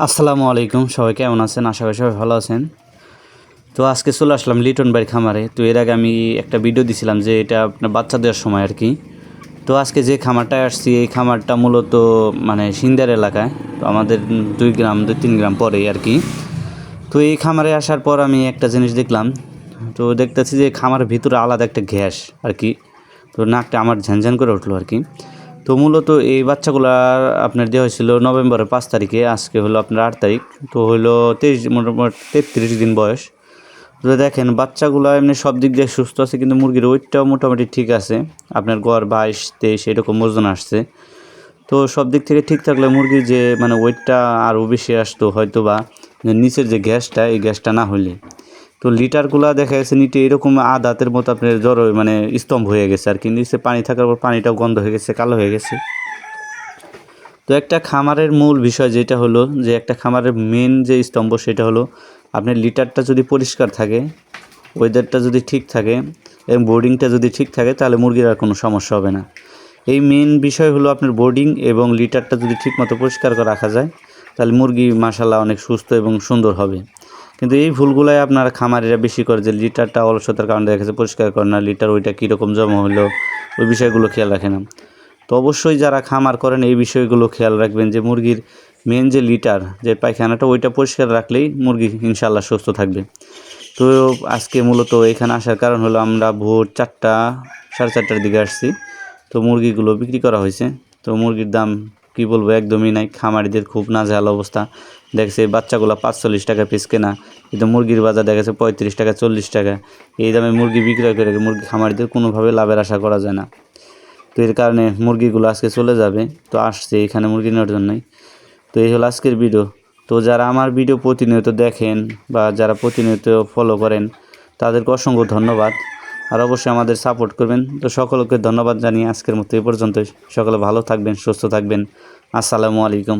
আসসালামু আলাইকুম, সবাই কেমন আছেন? আশা করি সবাই ভালো আছেন। তো আজকে চলে আসলাম লিটন ভাইয়ের খামারে। তো এর আগে আমি একটা ভিডিও দিছিলাম যে এটা আপনার বাচ্চা দেওয়ার সময় আর কি। তো আজকে যে খামারটায় আসছি এই খামারটা মূলত মানে সিন্দার এলাকায়, তো আমাদের 2-3 গ্রাম পরেই আর কি। তো এই খামারে আসার পর আমি একটা জিনিস দেখলাম, তো দেখতেছি যে খামারের ভিতরে আলাদা একটা গ্যাস আর কি। তো নাকটা আমার ঝ্যানঝ্যান করে উঠলো আর কি। তো মূলত এই বাচ্চাগুলার আপনার দেওয়া হয়েছিল নভেম্বরের 5 তারিখে, আজকে হলো আপনার 8 তারিখ। তো হলো 23, মোটামুটি 33 দিন বয়স। তো দেখেন বাচ্চাগুলো এমনি সব দিক দিয়ে সুস্থ আছে, কিন্তু মুরগির ওয়েটটাও মোটামুটি ঠিক আছে। আপনার গড় 22-23 এরকম ওজন আসছে। তো সব দিক থেকে ঠিক থাকলে মুরগির যে মানে ওয়েটটা আরও বেশি আসতো হয়তো, বা নিচের যে গ্যাসটা এই গ্যাসটা না হইলে। তো লিটারগুলা দেখা গেছে নিচে এরকম দাঁতের মতো আপনার জড়ো মানে স্তম্ভ হয়ে গেছে আর কি। নিচে পানি থাকার পর পানিটাও গন্ধ হয়ে গেছে, কালো হয়ে গেছে। তো একটা খামারের মূল বিষয় যেটা হলো যে একটা খামারের মেন যে স্তম্ভ সেটা হলো আপনার লিটারটা যদি পরিষ্কার থাকে, ওয়েদারটা যদি ঠিক থাকে এবং বোর্ডিংটা যদি ঠিক থাকে, তাহলে মুরগির আর কোনো সমস্যা হবে না। এই মেন বিষয় হলো আপনার বোর্ডিং এবং লিটারটা যদি ঠিকমতো পরিষ্কার করে রাখা যায়, তাহলে মুরগি মাশাআল্লাহ অনেক সুস্থ এবং সুন্দর হবে। কিন্তু এই ভুলগুলাই আপনার খামারিরা বেশি করে, যে লিটারটা অলসতার কারণে দেখা যাচ্ছে পরিষ্কার করে না, লিটার ওইটা কীরকম জমা হলো ওই বিষয়গুলো খেয়াল রাখে না। তো অবশ্যই যারা খামার করেন এই বিষয়গুলো খেয়াল রাখবেন যে মুরগির মেন যে লিটার, যে পায়খানাটা, ওইটা পরিষ্কার রাখলেই মুরগি ইনশাআল্লাহ সুস্থ থাকবে। তো আজকে মূলত এখানে আসার কারণ হলো আমরা ভোর 4টা, 4:30টার দিকে আসছি। তো মুরগিগুলো বিক্রি করা হয়েছে। তো মুরগির দাম কী বলবো, একদমই নাই। খামারিদের খুব নাজেহাল অবস্থা। দেখছে বাচ্চাগুলো 45 টাকা পিস কেনা, কিন্তু মুরগির বাজার দেখা গেছে 35 টাকা, 40 টাকা। এই দামে মুরগি বিক্রয় করে মুরগি খামারিদের কোনোভাবে লাভের আশা করা যায় না। তো এর কারণে মুরগিগুলো আজকে চলে যাবে। তো আসছে এখানে মুরগি নেওয়ার জন্যই। তো এই হলো আজকের ভিডিও। তো যারা আমার ভিডিও প্রতিনিয়ত দেখেন বা যারা প্রতিনিয়ত ফলো করেন, তাদেরকে অসংখ্য ধন্যবাদ। আর অবশ্যই আমাদের সাপোর্ট করবেন। তো সকলকে ধন্যবাদ জানিয়ে আজকের মতো এই পর্যন্তই। সকলে ভালো থাকবেন, সুস্থ থাকবেন। আসসালামু আলাইকুম।